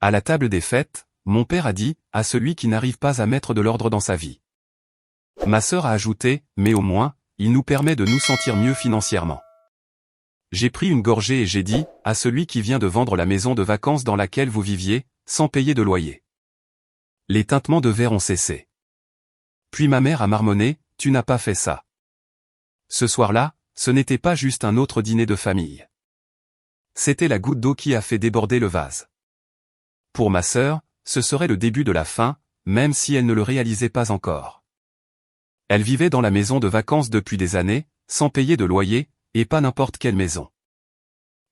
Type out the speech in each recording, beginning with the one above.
À la table des fêtes, mon père a dit, à celui qui n'arrive pas à mettre de l'ordre dans sa vie. Ma sœur a ajouté, mais au moins, il nous permet de nous sentir mieux financièrement. J'ai pris une gorgée et j'ai dit, à celui qui vient de vendre la maison de vacances dans laquelle vous viviez, sans payer de loyer. Les tintements de verre ont cessé. Puis ma mère a marmonné, tu n'as pas fait ça. Ce soir-là, ce n'était pas juste un autre dîner de famille. C'était la goutte d'eau qui a fait déborder le vase. Pour ma sœur, ce serait le début de la fin, même si elle ne le réalisait pas encore. Elle vivait dans la maison de vacances depuis des années, sans payer de loyer, et pas n'importe quelle maison.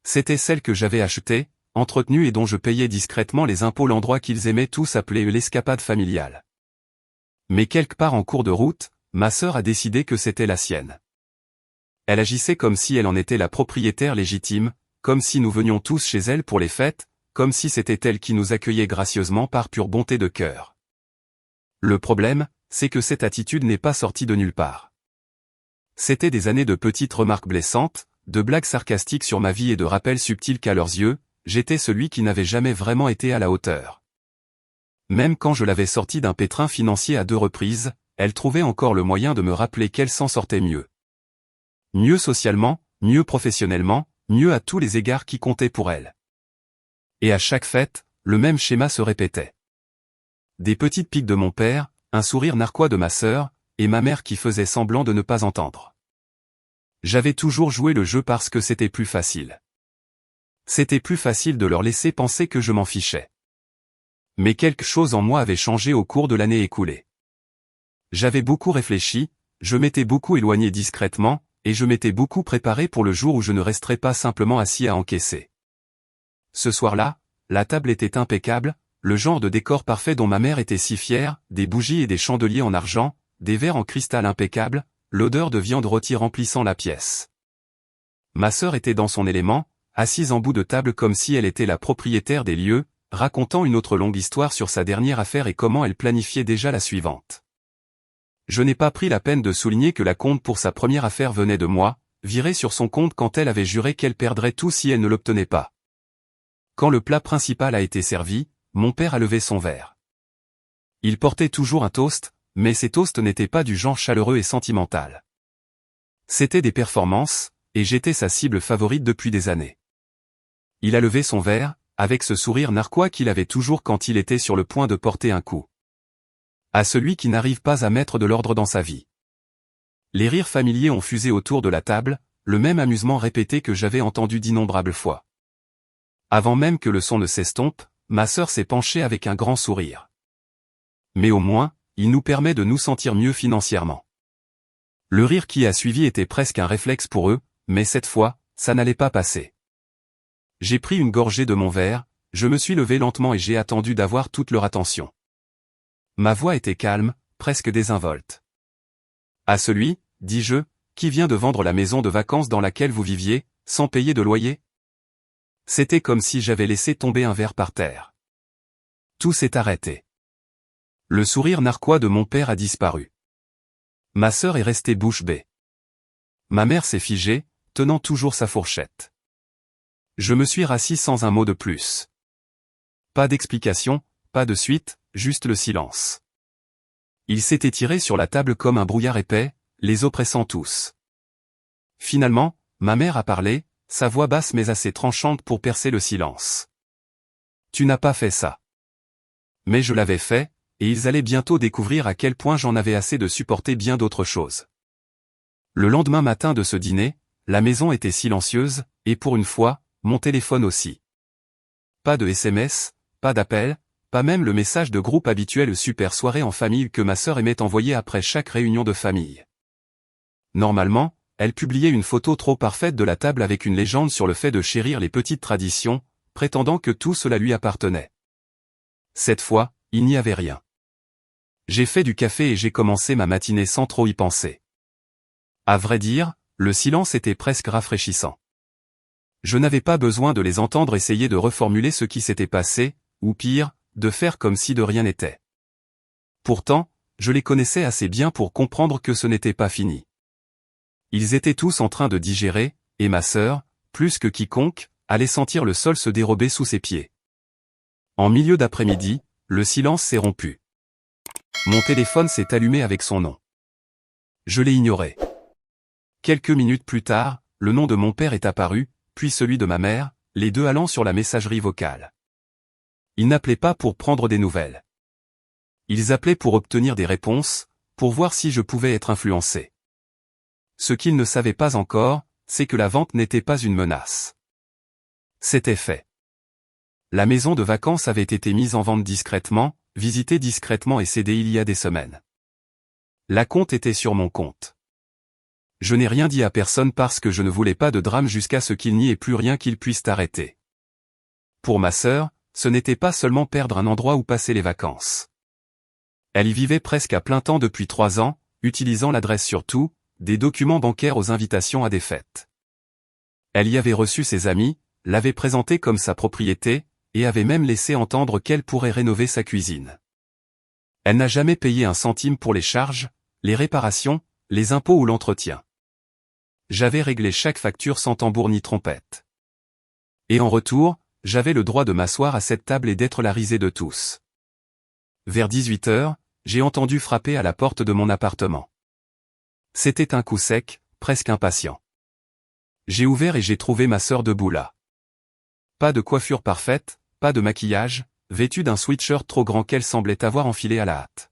C'était celle que j'avais achetée, entretenue et dont je payais discrètement les impôts, l'endroit qu'ils aimaient tous appeler l'escapade familiale. Mais quelque part en cours de route, ma sœur a décidé que c'était la sienne. Elle agissait comme si elle en était la propriétaire légitime, comme si nous venions tous chez elle pour les fêtes, comme si c'était elle qui nous accueillait gracieusement par pure bonté de cœur. Le problème, c'est que cette attitude n'est pas sortie de nulle part. C'était des années de petites remarques blessantes, de blagues sarcastiques sur ma vie et de rappels subtils qu'à leurs yeux, j'étais celui qui n'avait jamais vraiment été à la hauteur. Même quand je l'avais sortie d'un pétrin financier à 2 reprises, elle trouvait encore le moyen de me rappeler qu'elle s'en sortait mieux. Mieux socialement, mieux professionnellement, mieux à tous les égards qui comptaient pour elle. Et à chaque fête, le même schéma se répétait. Des petites piques de mon père, un sourire narquois de ma sœur, et ma mère qui faisait semblant de ne pas entendre. J'avais toujours joué le jeu parce que c'était plus facile. C'était plus facile de leur laisser penser que je m'en fichais. Mais quelque chose en moi avait changé au cours de l'année écoulée. J'avais beaucoup réfléchi, je m'étais beaucoup éloigné discrètement, et je m'étais beaucoup préparé pour le jour où je ne resterais pas simplement assis à encaisser. Ce soir-là, la table était impeccable, le genre de décor parfait dont ma mère était si fière, des bougies et des chandeliers en argent, des verres en cristal impeccables, l'odeur de viande rôtie remplissant la pièce. Ma sœur était dans son élément, assise en bout de table comme si elle était la propriétaire des lieux, racontant une autre longue histoire sur sa dernière affaire et comment elle planifiait déjà la suivante. Je n'ai pas pris la peine de souligner que la compte pour sa première affaire venait de moi, virée sur son compte quand elle avait juré qu'elle perdrait tout si elle ne l'obtenait pas. Quand le plat principal a été servi, mon père a levé son verre. Il portait toujours un toast, mais ces toasts n'étaient pas du genre chaleureux et sentimental. C'étaient des performances, et j'étais sa cible favorite depuis des années. Il a levé son verre, avec ce sourire narquois qu'il avait toujours quand il était sur le point de porter un coup. À celui qui n'arrive pas à mettre de l'ordre dans sa vie. Les rires familiers ont fusé autour de la table, le même amusement répété que j'avais entendu d'innombrables fois. Avant même que le son ne s'estompe, ma sœur s'est penchée avec un grand sourire. Mais au moins, il nous permet de nous sentir mieux financièrement. Le rire qui a suivi était presque un réflexe pour eux, mais cette fois, ça n'allait pas passer. J'ai pris une gorgée de mon verre, je me suis levé lentement et j'ai attendu d'avoir toute leur attention. Ma voix était calme, presque désinvolte. À celui, dis-je, qui vient de vendre la maison de vacances dans laquelle vous viviez, sans payer de loyer? C'était comme si j'avais laissé tomber un verre par terre. Tout s'est arrêté. Le sourire narquois de mon père a disparu. Ma sœur est restée bouche bée. Ma mère s'est figée, tenant toujours sa fourchette. Je me suis rassis sans un mot de plus. Pas d'explication, pas de suite, juste le silence. Il s'est étiré sur la table comme un brouillard épais, les oppressant tous. Finalement, ma mère a parlé, sa voix basse mais assez tranchante pour percer le silence. Tu n'as pas fait ça. Mais je l'avais fait, et ils allaient bientôt découvrir à quel point j'en avais assez de supporter bien d'autres choses. Le lendemain matin de ce dîner, la maison était silencieuse, et pour une fois, mon téléphone aussi. Pas de SMS, pas d'appel, pas même le message de groupe habituel super soirée en famille que ma sœur aimait envoyer après chaque réunion de famille. Normalement, elle publiait une photo trop parfaite de la table avec une légende sur le fait de chérir les petites traditions, prétendant que tout cela lui appartenait. Cette fois, il n'y avait rien. J'ai fait du café et j'ai commencé ma matinée sans trop y penser. À vrai dire, le silence était presque rafraîchissant. Je n'avais pas besoin de les entendre essayer de reformuler ce qui s'était passé, ou pire, de faire comme si de rien n'était. Pourtant, je les connaissais assez bien pour comprendre que ce n'était pas fini. Ils étaient tous en train de digérer, et ma sœur, plus que quiconque, allait sentir le sol se dérober sous ses pieds. En milieu d'après-midi, le silence s'est rompu. Mon téléphone s'est allumé avec son nom. Je l'ai ignoré. Quelques minutes plus tard, le nom de mon père est apparu, puis celui de ma mère, les deux allant sur la messagerie vocale. Ils n'appelaient pas pour prendre des nouvelles. Ils appelaient pour obtenir des réponses, pour voir si je pouvais être influencé. Ce qu'ils ne savaient pas encore, c'est que la vente n'était pas une menace. C'était fait. La maison de vacances avait été mise en vente discrètement, visitée discrètement et cédée il y a des semaines. La compte était sur mon compte. Je n'ai rien dit à personne parce que je ne voulais pas de drame jusqu'à ce qu'il n'y ait plus rien qu'ils puissent arrêter. Pour ma sœur, ce n'était pas seulement perdre un endroit où passer les vacances. Elle y vivait presque à plein temps depuis 3 ans, utilisant l'adresse surtout, des documents bancaires aux invitations à des fêtes. Elle y avait reçu ses amis, l'avait présenté comme sa propriété, et avait même laissé entendre qu'elle pourrait rénover sa cuisine. Elle n'a jamais payé un centime pour les charges, les réparations, les impôts ou l'entretien. J'avais réglé chaque facture sans tambour ni trompette. Et en retour, j'avais le droit de m'asseoir à cette table et d'être la risée de tous. Vers 18 h, j'ai entendu frapper à la porte de mon appartement. C'était un coup sec, presque impatient. J'ai ouvert et j'ai trouvé ma sœur debout là. Pas de coiffure parfaite, pas de maquillage, vêtue d'un sweatshirt trop grand qu'elle semblait avoir enfilé à la hâte.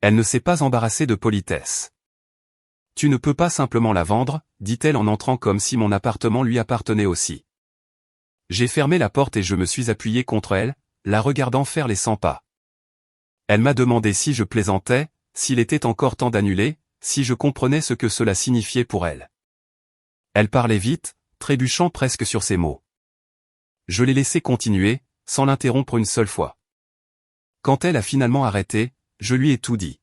Elle ne s'est pas embarrassée de politesse. « Tu ne peux pas simplement la vendre », dit-elle en entrant comme si mon appartement lui appartenait aussi. J'ai fermé la porte et je me suis appuyé contre elle, la regardant faire les 100 pas. Elle m'a demandé si je plaisantais, s'il était encore temps d'annuler, si je comprenais ce que cela signifiait pour elle. Elle parlait vite, trébuchant presque sur ses mots. Je l'ai laissée continuer, sans l'interrompre une seule fois. Quand elle a finalement arrêté, je lui ai tout dit.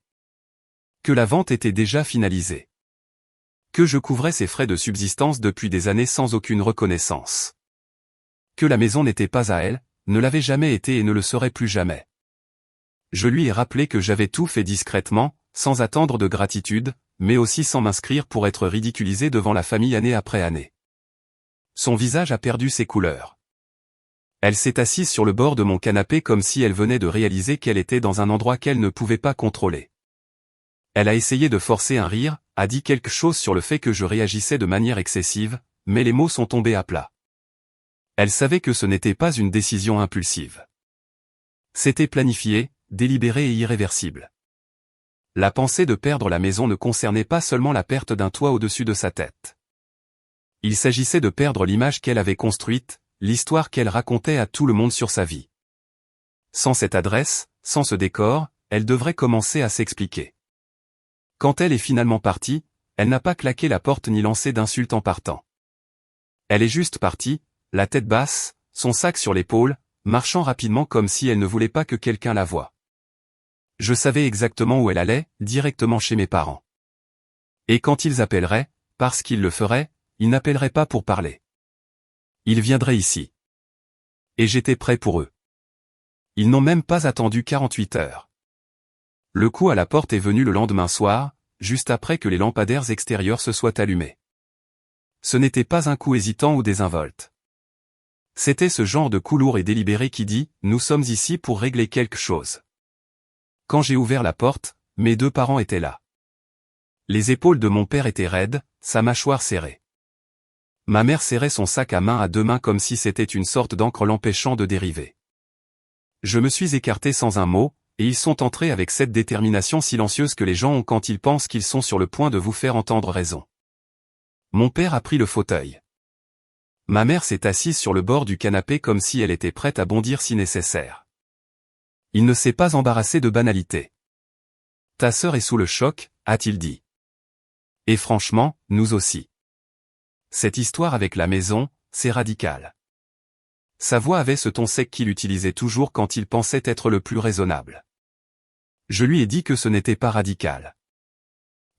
Que la vente était déjà finalisée. Que je couvrais ses frais de subsistance depuis des années sans aucune reconnaissance. Que la maison n'était pas à elle, ne l'avait jamais été et ne le serait plus jamais. Je lui ai rappelé que j'avais tout fait discrètement, sans attendre de gratitude, mais aussi sans m'inscrire pour être ridiculisé devant la famille année après année. Son visage a perdu ses couleurs. Elle s'est assise sur le bord de mon canapé comme si elle venait de réaliser qu'elle était dans un endroit qu'elle ne pouvait pas contrôler. Elle a essayé de forcer un rire, a dit quelque chose sur le fait que je réagissais de manière excessive, mais les mots sont tombés à plat. Elle savait que ce n'était pas une décision impulsive. C'était planifié, délibéré et irréversible. La pensée de perdre la maison ne concernait pas seulement la perte d'un toit au-dessus de sa tête. Il s'agissait de perdre l'image qu'elle avait construite, l'histoire qu'elle racontait à tout le monde sur sa vie. Sans cette adresse, sans ce décor, elle devrait commencer à s'expliquer. Quand elle est finalement partie, elle n'a pas claqué la porte ni lancé d'insultes en partant. Elle est juste partie, la tête basse, son sac sur l'épaule, marchant rapidement comme si elle ne voulait pas que quelqu'un la voie. Je savais exactement où elle allait, directement chez mes parents. Et quand ils appelleraient, parce qu'ils le feraient, ils n'appelleraient pas pour parler. Ils viendraient ici. Et j'étais prêt pour eux. Ils n'ont même pas attendu 48 heures. Le coup à la porte est venu le lendemain soir, juste après que les lampadaires extérieurs se soient allumés. Ce n'était pas un coup hésitant ou désinvolte. C'était ce genre de coup lourd et délibéré qui dit « Nous sommes ici pour régler quelque chose ». Quand j'ai ouvert la porte, mes deux parents étaient là. Les épaules de mon père étaient raides, sa mâchoire serrée. Ma mère serrait son sac à main à deux mains comme si c'était une sorte d'encre l'empêchant de dériver. Je me suis écarté sans un mot, et ils sont entrés avec cette détermination silencieuse que les gens ont quand ils pensent qu'ils sont sur le point de vous faire entendre raison. Mon père a pris le fauteuil. Ma mère s'est assise sur le bord du canapé comme si elle était prête à bondir si nécessaire. Il ne s'est pas embarrassé de banalité. « Ta sœur est sous le choc », a-t-il dit. Et franchement, nous aussi. Cette histoire avec la maison, c'est radical. Sa voix avait ce ton sec qu'il utilisait toujours quand il pensait être le plus raisonnable. Je lui ai dit que ce n'était pas radical.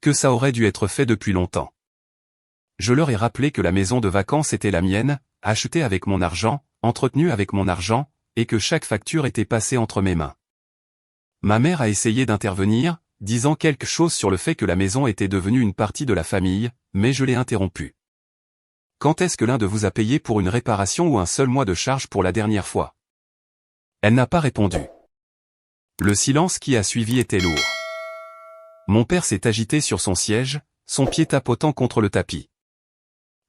Que ça aurait dû être fait depuis longtemps. Je leur ai rappelé que la maison de vacances était la mienne, achetée avec mon argent, entretenue avec mon argent, et que chaque facture était passée entre mes mains. Ma mère a essayé d'intervenir, disant quelque chose sur le fait que la maison était devenue une partie de la famille, mais je l'ai interrompue. Quand est-ce que l'un de vous a payé pour une réparation ou un seul mois de charge pour la dernière fois? Elle n'a pas répondu. Le silence qui a suivi était lourd. Mon père s'est agité sur son siège, son pied tapotant contre le tapis.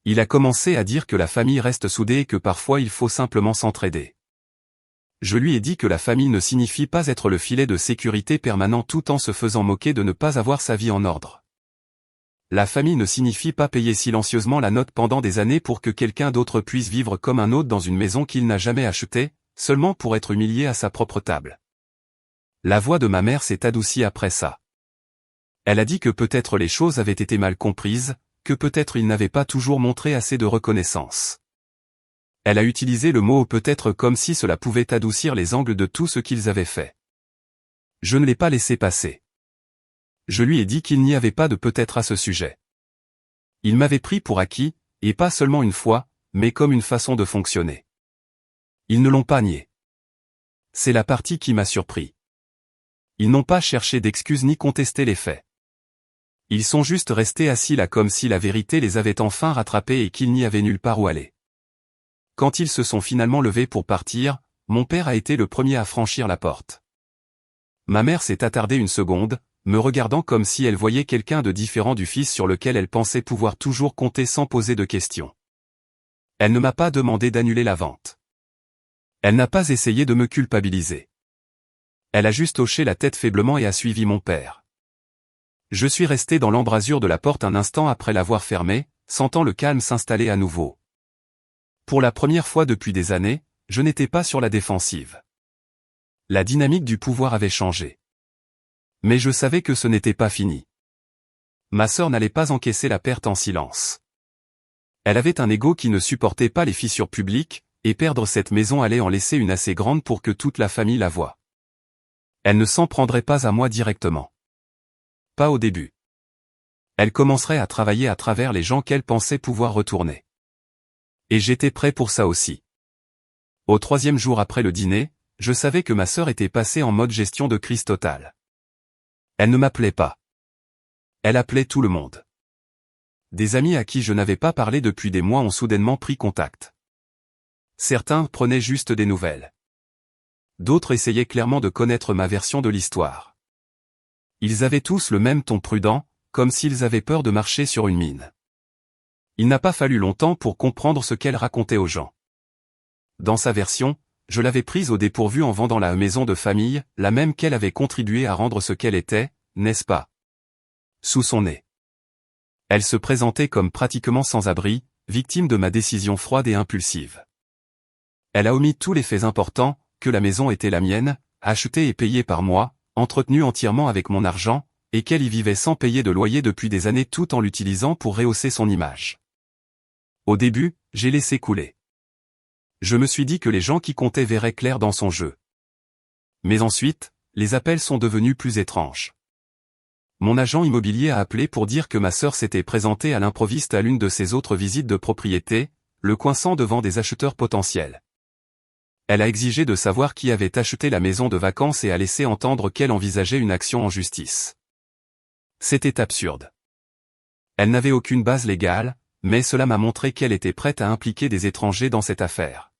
Il a commencé à dire que la famille reste soudée et que parfois il faut simplement s'entraider. Je lui ai dit que la famille ne signifie pas être le filet de sécurité permanent tout en se faisant moquer de ne pas avoir sa vie en ordre. La famille ne signifie pas payer silencieusement la note pendant des années pour que quelqu'un d'autre puisse vivre comme un hôte dans une maison qu'il n'a jamais achetée, seulement pour être humilié à sa propre table. La voix de ma mère s'est adoucie après ça. Elle a dit que peut-être les choses avaient été mal comprises, que peut-être il n'avait pas toujours montré assez de reconnaissance. Elle a utilisé le mot peut-être comme si cela pouvait adoucir les angles de tout ce qu'ils avaient fait. Je ne l'ai pas laissé passer. Je lui ai dit qu'il n'y avait pas de peut-être à ce sujet. Il m'avait pris pour acquis, et pas seulement une fois, mais comme une façon de fonctionner. Ils ne l'ont pas nié. C'est la partie qui m'a surpris. Ils n'ont pas cherché d'excuses ni contesté les faits. Ils sont juste restés assis là comme si la vérité les avait enfin rattrapés et qu'il n'y avait nulle part où aller. Quand ils se sont finalement levés pour partir, mon père a été le premier à franchir la porte. Ma mère s'est attardée une seconde, me regardant comme si elle voyait quelqu'un de différent du fils sur lequel elle pensait pouvoir toujours compter sans poser de questions. Elle ne m'a pas demandé d'annuler la vente. Elle n'a pas essayé de me culpabiliser. Elle a juste hoché la tête faiblement et a suivi mon père. Je suis resté dans l'embrasure de la porte un instant après l'avoir fermée, sentant le calme s'installer à nouveau. Pour la première fois depuis des années, je n'étais pas sur la défensive. La dynamique du pouvoir avait changé. Mais je savais que ce n'était pas fini. Ma sœur n'allait pas encaisser la perte en silence. Elle avait un ego qui ne supportait pas les fissures publiques, et perdre cette maison allait en laisser une assez grande pour que toute la famille la voie. Elle ne s'en prendrait pas à moi directement. Pas au début. Elle commencerait à travailler à travers les gens qu'elle pensait pouvoir retourner. Et j'étais prêt pour ça aussi. Au 3e jour après le dîner, je savais que ma sœur était passée en mode gestion de crise totale. Elle ne m'appelait pas. Elle appelait tout le monde. Des amis à qui je n'avais pas parlé depuis des mois ont soudainement pris contact. Certains prenaient juste des nouvelles. D'autres essayaient clairement de connaître ma version de l'histoire. Ils avaient tous le même ton prudent, comme s'ils avaient peur de marcher sur une mine. Il n'a pas fallu longtemps pour comprendre ce qu'elle racontait aux gens. Dans sa version, je l'avais prise au dépourvu en vendant la maison de famille, la même qu'elle avait contribué à rendre ce qu'elle était, n'est-ce pas? Sous son nez. Elle se présentait comme pratiquement sans abri, victime de ma décision froide et impulsive. Elle a omis tous les faits importants, que la maison était la mienne, achetée et payée par moi, entretenue entièrement avec mon argent, et qu'elle y vivait sans payer de loyer depuis des années tout en l'utilisant pour rehausser son image. Au début, j'ai laissé couler. Je me suis dit que les gens qui comptaient verraient clair dans son jeu. Mais ensuite, les appels sont devenus plus étranges. Mon agent immobilier a appelé pour dire que ma sœur s'était présentée à l'improviste à l'une de ses autres visites de propriété, le coinçant devant des acheteurs potentiels. Elle a exigé de savoir qui avait acheté la maison de vacances et a laissé entendre qu'elle envisageait une action en justice. C'était absurde. Elle n'avait aucune base légale, mais cela m'a montré qu'elle était prête à impliquer des étrangers dans cette affaire.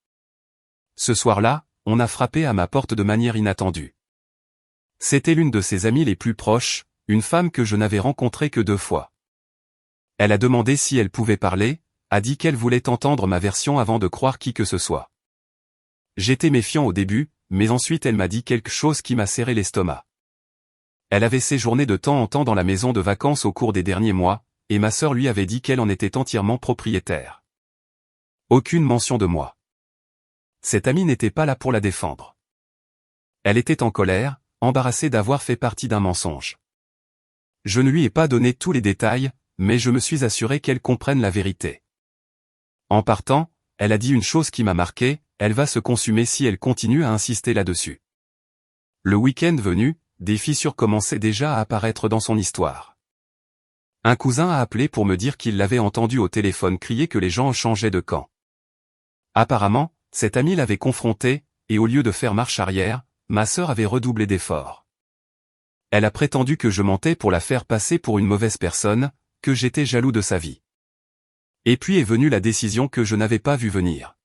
Ce soir-là, on a frappé à ma porte de manière inattendue. C'était l'une de ses amies les plus proches, une femme que je n'avais rencontrée que 2 fois. Elle a demandé si elle pouvait parler, a dit qu'elle voulait entendre ma version avant de croire qui que ce soit. J'étais méfiant au début, mais ensuite elle m'a dit quelque chose qui m'a serré l'estomac. Elle avait séjourné de temps en temps dans la maison de vacances au cours des derniers mois, et ma sœur lui avait dit qu'elle en était entièrement propriétaire. Aucune mention de moi. Cette amie n'était pas là pour la défendre. Elle était en colère, embarrassée d'avoir fait partie d'un mensonge. Je ne lui ai pas donné tous les détails, mais je me suis assuré qu'elle comprenne la vérité. En partant, elle a dit une chose qui m'a marqué, elle va se consumer si elle continue à insister là-dessus. Le week-end venu, des fissures commençaient déjà à apparaître dans son histoire. Un cousin a appelé pour me dire qu'il l'avait entendu au téléphone crier que les gens changeaient de camp. Apparemment, cet ami l'avait confronté, et au lieu de faire marche arrière, ma sœur avait redoublé d'efforts. Elle a prétendu que je mentais pour la faire passer pour une mauvaise personne, que j'étais jaloux de sa vie. Et puis est venue la décision que je n'avais pas vue venir.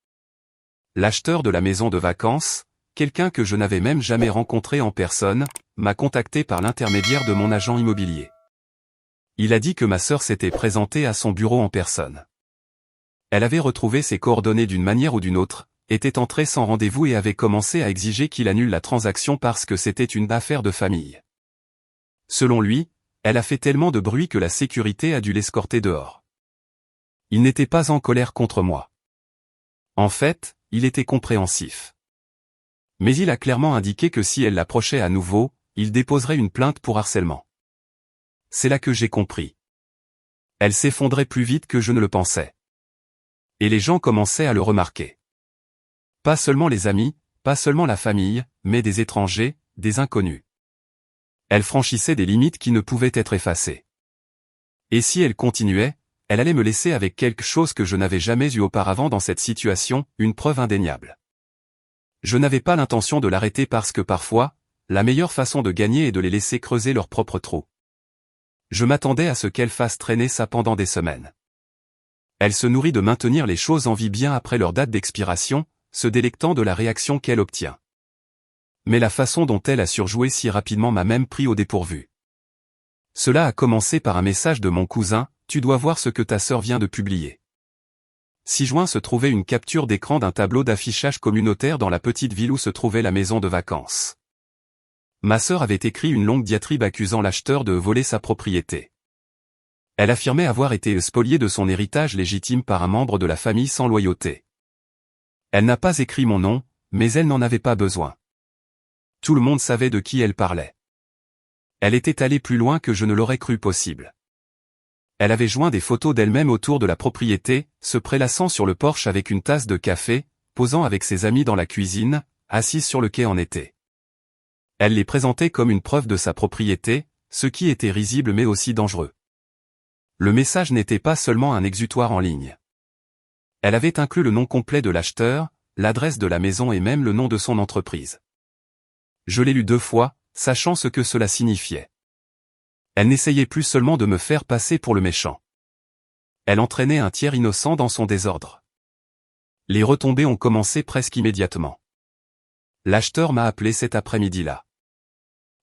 L'acheteur de la maison de vacances, quelqu'un que je n'avais même jamais rencontré en personne, m'a contacté par l'intermédiaire de mon agent immobilier. Il a dit que ma sœur s'était présentée à son bureau en personne. Elle avait retrouvé ses coordonnées d'une manière ou d'une autre, était entrée sans rendez-vous et avait commencé à exiger qu'il annule la transaction parce que c'était une affaire de famille. Selon lui, elle a fait tellement de bruit que la sécurité a dû l'escorter dehors. Il n'était pas en colère contre moi. En fait, il était compréhensif. Mais il a clairement indiqué que si elle l'approchait à nouveau, il déposerait une plainte pour harcèlement. C'est là que j'ai compris. Elle s'effondrait plus vite que je ne le pensais. Et les gens commençaient à le remarquer. Pas seulement les amis, pas seulement la famille, mais des étrangers, des inconnus. Elle franchissait des limites qui ne pouvaient être effacées. Et si elle continuait, elle allait me laisser avec quelque chose que je n'avais jamais eu auparavant dans cette situation, une preuve indéniable. Je n'avais pas l'intention de l'arrêter parce que parfois, la meilleure façon de gagner est de les laisser creuser leur propre trou. Je m'attendais à ce qu'elle fasse traîner ça pendant des semaines. Elle se nourrit de maintenir les choses en vie bien après leur date d'expiration, se délectant de la réaction qu'elle obtient. Mais la façon dont elle a surjoué si rapidement m'a même pris au dépourvu. Cela a commencé par un message de mon cousin, « Tu dois voir ce que ta sœur vient de publier ». 6 juin se trouvait une capture d'écran d'un tableau d'affichage communautaire dans la petite ville où se trouvait la maison de vacances. Ma sœur avait écrit une longue diatribe accusant l'acheteur de voler sa propriété. Elle affirmait avoir été spoliée de son héritage légitime par un membre de la famille sans loyauté. Elle n'a pas écrit mon nom, mais elle n'en avait pas besoin. Tout le monde savait de qui elle parlait. Elle était allée plus loin que je ne l'aurais cru possible. Elle avait joint des photos d'elle-même autour de la propriété, se prélassant sur le porche avec une tasse de café, posant avec ses amis dans la cuisine, assise sur le quai en été. Elle les présentait comme une preuve de sa propriété, ce qui était risible mais aussi dangereux. Le message n'était pas seulement un exutoire en ligne. Elle avait inclus le nom complet de l'acheteur, l'adresse de la maison et même le nom de son entreprise. Je l'ai lu 2 fois, sachant ce que cela signifiait. Elle n'essayait plus seulement de me faire passer pour le méchant. Elle entraînait un tiers innocent dans son désordre. Les retombées ont commencé presque immédiatement. L'acheteur m'a appelé cet après-midi-là.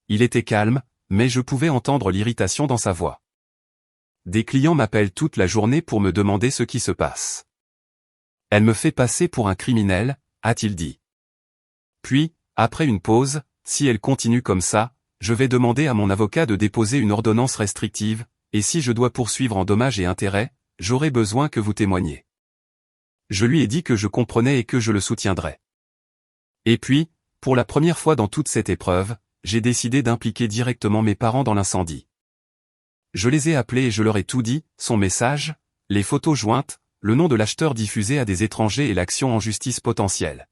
Il était calme, mais je pouvais entendre l'irritation dans sa voix. Des clients m'appellent toute la journée pour me demander ce qui se passe. Elle me fait passer pour un criminel, a-t-il dit. Puis, après une pause, si elle continue comme ça, je vais demander à mon avocat de déposer une ordonnance restrictive, et si je dois poursuivre en dommages et intérêts, j'aurai besoin que vous témoigniez. Je lui ai dit que je comprenais et que je le soutiendrais. Et puis, pour la première fois dans toute cette épreuve, j'ai décidé d'impliquer directement mes parents dans l'incendie. Je les ai appelés et je leur ai tout dit, son message, les photos jointes, le nom de l'acheteur diffusé à des étrangers et l'action en justice potentielle.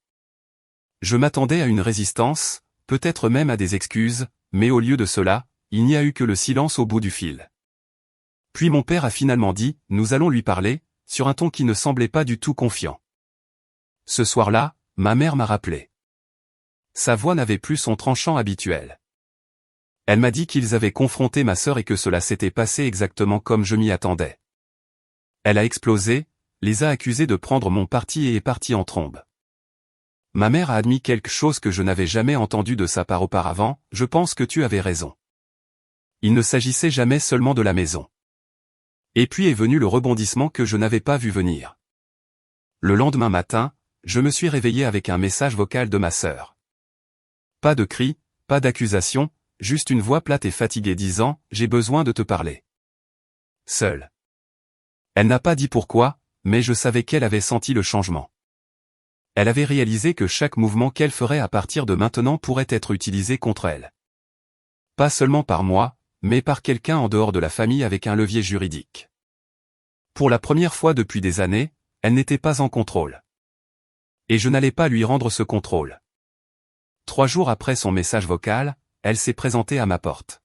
Je m'attendais à une résistance, peut-être même à des excuses, mais au lieu de cela, il n'y a eu que le silence au bout du fil. Puis mon père a finalement dit, nous allons lui parler, sur un ton qui ne semblait pas du tout confiant. Ce soir-là, ma mère m'a rappelé. Sa voix n'avait plus son tranchant habituel. Elle m'a dit qu'ils avaient confronté ma sœur et que cela s'était passé exactement comme je m'y attendais. Elle a explosé, les a accusés de prendre mon parti et est partie en trombe. Ma mère a admis quelque chose que je n'avais jamais entendu de sa part auparavant, je pense que tu avais raison. Il ne s'agissait jamais seulement de la maison. Et puis est venu le rebondissement que je n'avais pas vu venir. Le lendemain matin, je me suis réveillé avec un message vocal de ma sœur. Pas de cris, pas d'accusation, juste une voix plate et fatiguée disant « J'ai besoin de te parler ». Seule. Elle n'a pas dit pourquoi, mais je savais qu'elle avait senti le changement. Elle avait réalisé que chaque mouvement qu'elle ferait à partir de maintenant pourrait être utilisé contre elle. Pas seulement par moi, mais par quelqu'un en dehors de la famille avec un levier juridique. Pour la première fois depuis des années, elle n'était pas en contrôle. Et je n'allais pas lui rendre ce contrôle. 3 jours après son message vocal, elle s'est présentée à ma porte.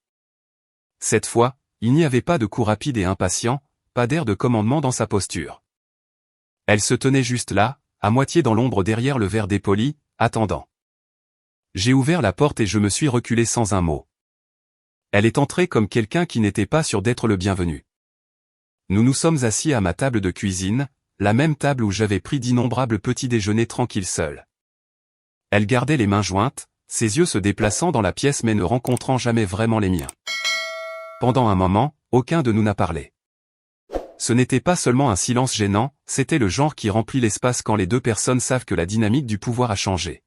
Cette fois, il n'y avait pas de coup rapide et impatient, pas d'air de commandement dans sa posture. Elle se tenait juste là, à moitié dans l'ombre derrière le verre dépoli, attendant. J'ai ouvert la porte et je me suis reculé sans un mot. Elle est entrée comme quelqu'un qui n'était pas sûr d'être le bienvenu. Nous nous sommes assis à ma table de cuisine, la même table où j'avais pris d'innombrables petits déjeuners tranquilles seuls. Elle gardait les mains jointes, ses yeux se déplaçant dans la pièce mais ne rencontrant jamais vraiment les miens. Pendant un moment, aucun de nous n'a parlé. Ce n'était pas seulement un silence gênant, c'était le genre qui remplit l'espace quand les deux personnes savent que la dynamique du pouvoir a changé.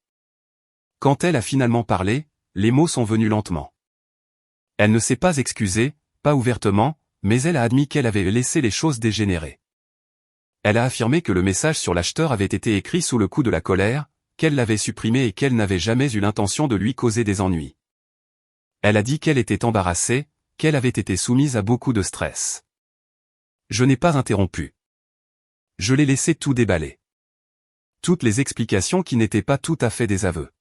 Quand elle a finalement parlé, les mots sont venus lentement. Elle ne s'est pas excusée, pas ouvertement, mais elle a admis qu'elle avait laissé les choses dégénérer. Elle a affirmé que le message sur l'acheteur avait été écrit sous le coup de la colère, qu'elle l'avait supprimé et qu'elle n'avait jamais eu l'intention de lui causer des ennuis. Elle a dit qu'elle était embarrassée, qu'elle avait été soumise à beaucoup de stress. Je n'ai pas interrompu. Je l'ai laissé tout déballer. Toutes les explications qui n'étaient pas tout à fait des aveux.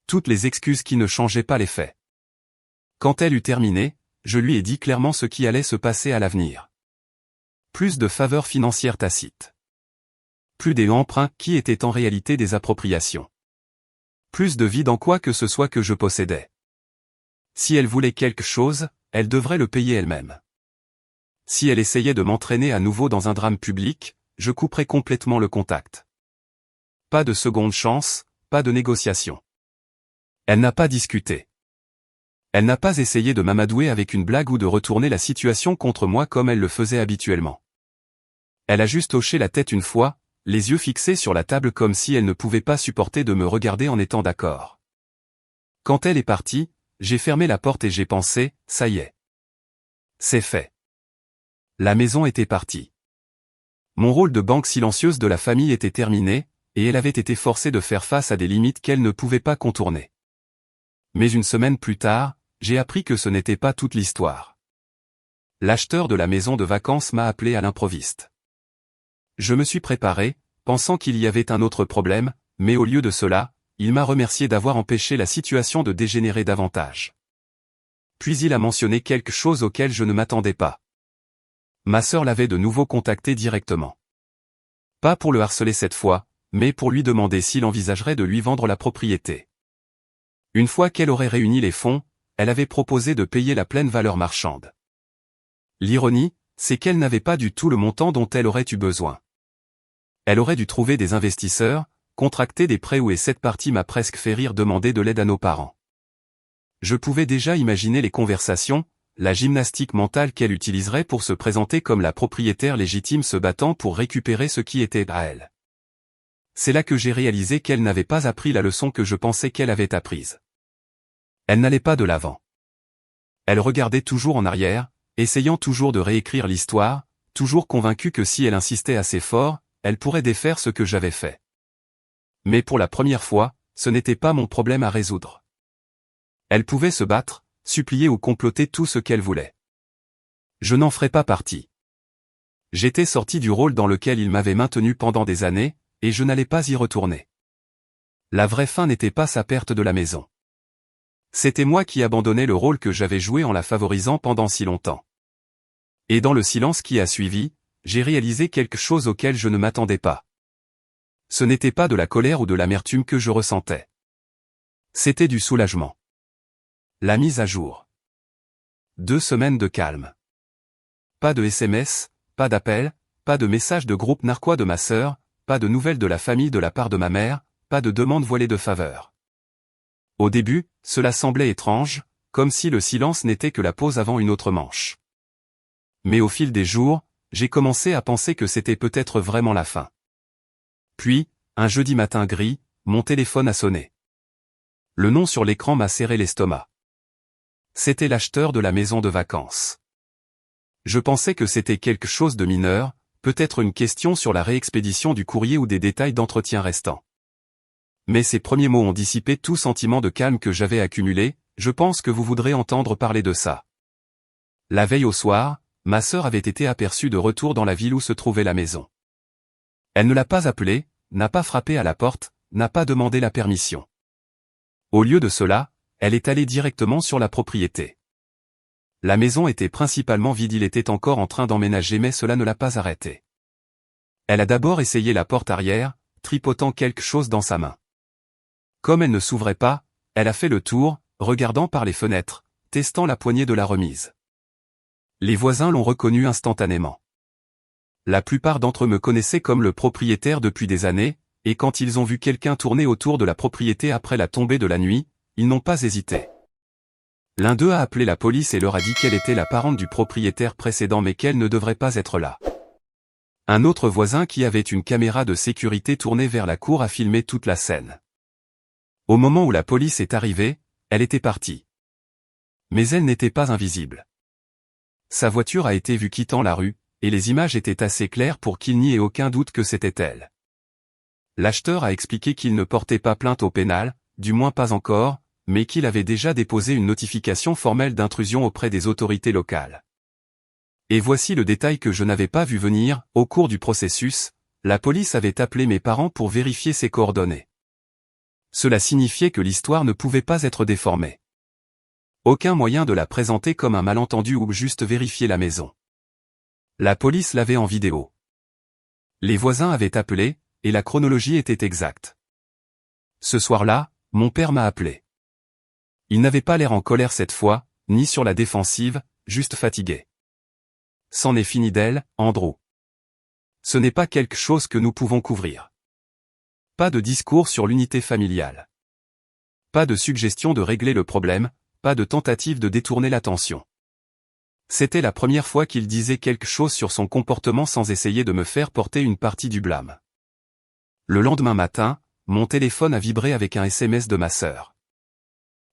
Toutes les excuses qui ne changeaient pas les faits. Quand elle eut terminé, je lui ai dit clairement ce qui allait se passer à l'avenir. Plus de faveurs financières tacites. Plus des emprunts qui étaient en réalité des appropriations. Plus de vide en quoi que ce soit que je possédais. Si elle voulait quelque chose, elle devrait le payer elle-même. Si elle essayait de m'entraîner à nouveau dans un drame public, je couperais complètement le contact. Pas de seconde chance, pas de négociation. Elle n'a pas discuté. Elle n'a pas essayé de m'amadouer avec une blague ou de retourner la situation contre moi comme elle le faisait habituellement. Elle a juste hoché la tête une fois, les yeux fixés sur la table comme si elle ne pouvait pas supporter de me regarder en étant d'accord. Quand elle est partie, j'ai fermé la porte et j'ai pensé, ça y est. C'est fait. La maison était partie. Mon rôle de banque silencieuse de la famille était terminé, et elle avait été forcée de faire face à des limites qu'elle ne pouvait pas contourner. Mais une semaine plus tard, j'ai appris que ce n'était pas toute l'histoire. L'acheteur de la maison de vacances m'a appelé à l'improviste. Je me suis préparé, pensant qu'il y avait un autre problème, mais au lieu de cela, il m'a remercié d'avoir empêché la situation de dégénérer davantage. Puis il a mentionné quelque chose auquel je ne m'attendais pas. Ma sœur l'avait de nouveau contacté directement. Pas pour le harceler cette fois, mais pour lui demander s'il envisagerait de lui vendre la propriété. Une fois qu'elle aurait réuni les fonds, elle avait proposé de payer la pleine valeur marchande. L'ironie, c'est qu'elle n'avait pas du tout le montant dont elle aurait eu besoin. Elle aurait dû trouver des investisseurs, contracter des prêts et cette partie m'a presque fait rire demander de l'aide à nos parents. Je pouvais déjà imaginer les conversations, la gymnastique mentale qu'elle utiliserait pour se présenter comme la propriétaire légitime se battant pour récupérer ce qui était à elle. C'est là que j'ai réalisé qu'elle n'avait pas appris la leçon que je pensais qu'elle avait apprise. Elle n'allait pas de l'avant. Elle regardait toujours en arrière, essayant toujours de réécrire l'histoire, toujours convaincue que si elle insistait assez fort, elle pourrait défaire ce que j'avais fait. Mais pour la première fois, ce n'était pas mon problème à résoudre. Elle pouvait se battre, supplier ou comploter tout ce qu'elle voulait. Je n'en ferais pas partie. J'étais sorti du rôle dans lequel il m'avait maintenu pendant des années, et je n'allais pas y retourner. La vraie fin n'était pas sa perte de la maison. C'était moi qui abandonnais le rôle que j'avais joué en la favorisant pendant si longtemps. Et dans le silence qui a suivi, j'ai réalisé quelque chose auquel je ne m'attendais pas. Ce n'était pas de la colère ou de l'amertume que je ressentais. C'était du soulagement. La mise à jour. 2 semaines de calme. Pas de SMS, pas d'appel, pas de message de groupe narquois de ma sœur, pas de nouvelles de la famille de la part de ma mère, pas de demande voilée de faveur. Au début, cela semblait étrange, comme si le silence n'était que la pause avant une autre manche. Mais au fil des jours, j'ai commencé à penser que c'était peut-être vraiment la fin. Puis, un jeudi matin gris, mon téléphone a sonné. Le nom sur l'écran m'a serré l'estomac. C'était l'acheteur de la maison de vacances. Je pensais que c'était quelque chose de mineur, peut-être une question sur la réexpédition du courrier ou des détails d'entretien restants. Mais ces premiers mots ont dissipé tout sentiment de calme que j'avais accumulé, je pense que vous voudrez entendre parler de ça. La veille au soir, ma sœur avait été aperçue de retour dans la ville où se trouvait la maison. Elle ne l'a pas appelée, n'a pas frappé à la porte, n'a pas demandé la permission. Au lieu de cela, elle est allée directement sur la propriété. La maison était principalement vide, il était encore en train d'emménager mais cela ne l'a pas arrêté. Elle a d'abord essayé la porte arrière, tripotant quelque chose dans sa main. Comme elle ne s'ouvrait pas, elle a fait le tour, regardant par les fenêtres, testant la poignée de la remise. Les voisins l'ont reconnue instantanément. La plupart d'entre eux me connaissaient comme le propriétaire depuis des années, et quand ils ont vu quelqu'un tourner autour de la propriété après la tombée de la nuit, ils n'ont pas hésité. L'un d'eux a appelé la police et leur a dit qu'elle était la parente du propriétaire précédent mais qu'elle ne devrait pas être là. Un autre voisin qui avait une caméra de sécurité tournée vers la cour a filmé toute la scène. Au moment où la police est arrivée, elle était partie. Mais elle n'était pas invisible. Sa voiture a été vue quittant la rue, et les images étaient assez claires pour qu'il n'y ait aucun doute que c'était elle. L'acheteur a expliqué qu'il ne portait pas plainte au pénal, du moins pas encore, mais qu'il avait déjà déposé une notification formelle d'intrusion auprès des autorités locales. Et voici le détail que je n'avais pas vu venir, au cours du processus, la police avait appelé mes parents pour vérifier ses coordonnées. Cela signifiait que l'histoire ne pouvait pas être déformée. Aucun moyen de la présenter comme un malentendu ou juste vérifier la maison. La police l'avait en vidéo. Les voisins avaient appelé, et la chronologie était exacte. Ce soir-là, mon père m'a appelé. Il n'avait pas l'air en colère cette fois, ni sur la défensive, juste fatigué. C'en est fini d'elle, Andrew. Ce n'est pas quelque chose que nous pouvons couvrir. Pas de discours sur l'unité familiale. Pas de suggestion de régler le problème, pas de tentative de détourner l'attention. C'était la première fois qu'il disait quelque chose sur son comportement sans essayer de me faire porter une partie du blâme. Le lendemain matin, mon téléphone a vibré avec un SMS de ma sœur.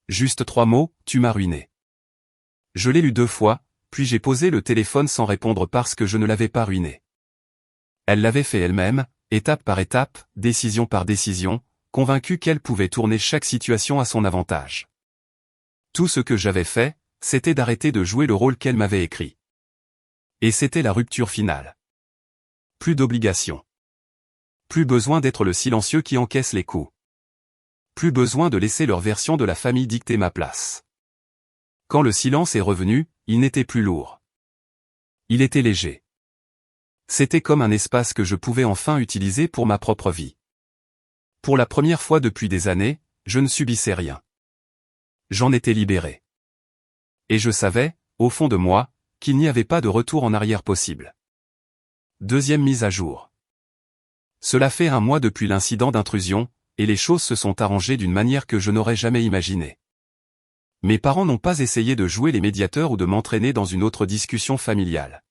Juste 3 mots, tu m'as ruiné. Je l'ai lu 2 fois, puis j'ai posé le téléphone sans répondre parce que je ne l'avais pas ruiné. Elle l'avait fait elle-même, étape par étape, décision par décision, convaincue qu'elle pouvait tourner chaque situation à son avantage. Tout ce que j'avais fait, c'était d'arrêter de jouer le rôle qu'elle m'avait écrit. Et c'était la rupture finale. Plus d'obligation. Plus besoin d'être le silencieux qui encaisse les coups. Plus besoin de laisser leur version de la famille dicter ma place. Quand le silence est revenu, il n'était plus lourd. Il était léger. C'était comme un espace que je pouvais enfin utiliser pour ma propre vie. Pour la première fois depuis des années, je ne subissais rien. J'en étais libéré. Et je savais, au fond de moi, qu'il n'y avait pas de retour en arrière possible. Deuxième mise à jour. Cela fait 1 mois depuis l'incident d'intrusion, et les choses se sont arrangées d'une manière que je n'aurais jamais imaginée. Mes parents n'ont pas essayé de jouer les médiateurs ou de m'entraîner dans une autre discussion familiale.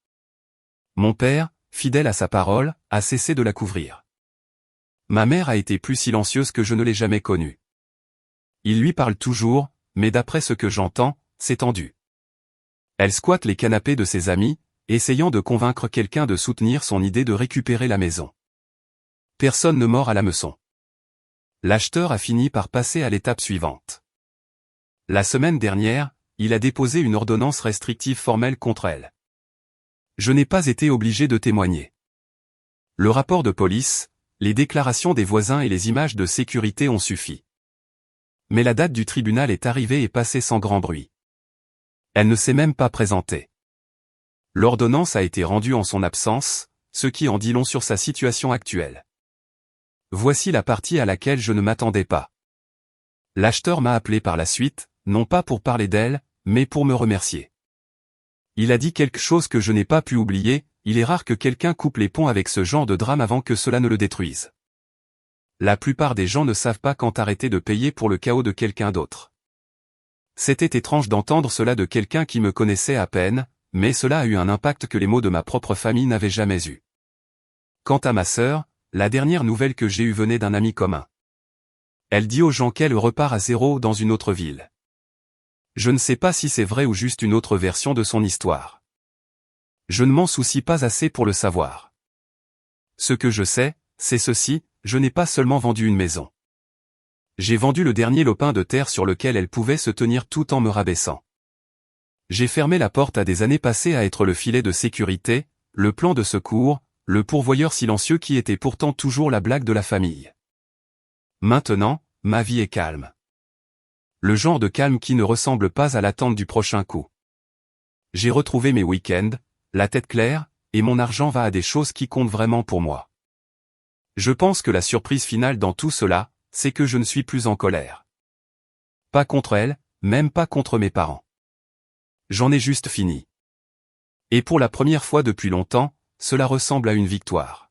Mon père, fidèle à sa parole, a cessé de la couvrir. Ma mère a été plus silencieuse que je ne l'ai jamais connue. Il lui parle toujours, mais d'après ce que j'entends, c'est tendu. Elle squatte les canapés de ses amis, essayant de convaincre quelqu'un de soutenir son idée de récupérer la maison. Personne ne mord à l'hameçon. L'acheteur a fini par passer à l'étape suivante. La semaine dernière, il a déposé une ordonnance restrictive formelle contre elle. Je n'ai pas été obligé de témoigner. Le rapport de police, les déclarations des voisins et les images de sécurité ont suffi. Mais la date du tribunal est arrivée et passée sans grand bruit. Elle ne s'est même pas présentée. L'ordonnance a été rendue en son absence, ce qui en dit long sur sa situation actuelle. Voici la partie à laquelle je ne m'attendais pas. L'acheteur m'a appelé par la suite, non pas pour parler d'elle, mais pour me remercier. Il a dit quelque chose que je n'ai pas pu oublier, il est rare que quelqu'un coupe les ponts avec ce genre de drame avant que cela ne le détruise. La plupart des gens ne savent pas quand arrêter de payer pour le chaos de quelqu'un d'autre. C'était étrange d'entendre cela de quelqu'un qui me connaissait à peine, mais cela a eu un impact que les mots de ma propre famille n'avaient jamais eu. Quant à ma sœur, la dernière nouvelle que j'ai eue venait d'un ami commun. Elle dit aux gens qu'elle repart à zéro dans une autre ville. Je ne sais pas si c'est vrai ou juste une autre version de son histoire. Je ne m'en soucie pas assez pour le savoir. Ce que je sais, c'est ceci, je n'ai pas seulement vendu une maison. J'ai vendu le dernier lopin de terre sur lequel elle pouvait se tenir tout en me rabaissant. J'ai fermé la porte à des années passées à être le filet de sécurité, le plan de secours, le pourvoyeur silencieux qui était pourtant toujours la blague de la famille. Maintenant, ma vie est calme. Le genre de calme qui ne ressemble pas à l'attente du prochain coup. J'ai retrouvé mes week-ends, la tête claire, et mon argent va à des choses qui comptent vraiment pour moi. Je pense que la surprise finale dans tout cela, c'est que je ne suis plus en colère. Pas contre elle, même pas contre mes parents. J'en ai juste fini. Et pour la première fois depuis longtemps, cela ressemble à une victoire.